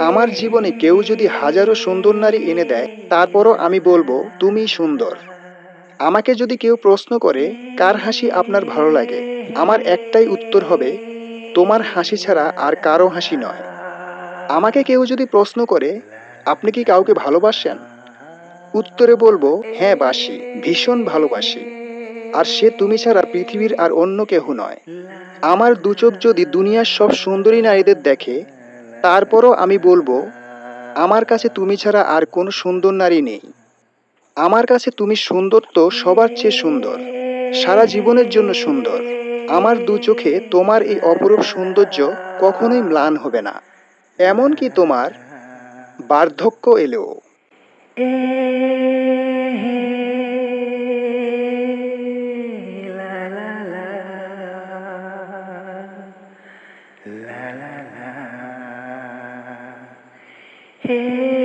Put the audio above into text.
আমার জীবনে কেউ যদি হাজারো সুন্দর নারী এনে দেয়, তারপরও আমি বলবো তুমি সুন্দর। আমাকে যদি কেউ প্রশ্ন করে কার হাসি আপনার ভালো লাগে, আমার একটাই উত্তর হবে তোমার হাসি ছাড়া আর কারো হাসি নয়। আমাকে কেউ যদি প্রশ্ন করে আপনি কি কাউকে ভালোবাসেন, উত্তরে বলবো হ্যাঁ বাসি, ভীষণ ভালোবাসি। আর সে তুমি ছাড়া পৃথিবীর আর অন্য কেহ নয়। আমার দু চোখ যদি দুনিয়ার সব সুন্দরী নারীদের দেখে, তারপরও আমি বলবো আমার কাছে তুমি ছাড়া আর কোনো সুন্দর নারী নেই। আমার কাছে তুমি সুন্দর তো সবার চেয়ে সুন্দর, সারা জীবনের জন্য সুন্দর। আমার দু চোখে তোমার এই অপরূপ সৌন্দর্য কখনোই ম্লান হবে না, এমনকি তোমার বার্ধক্য এলেও। Hey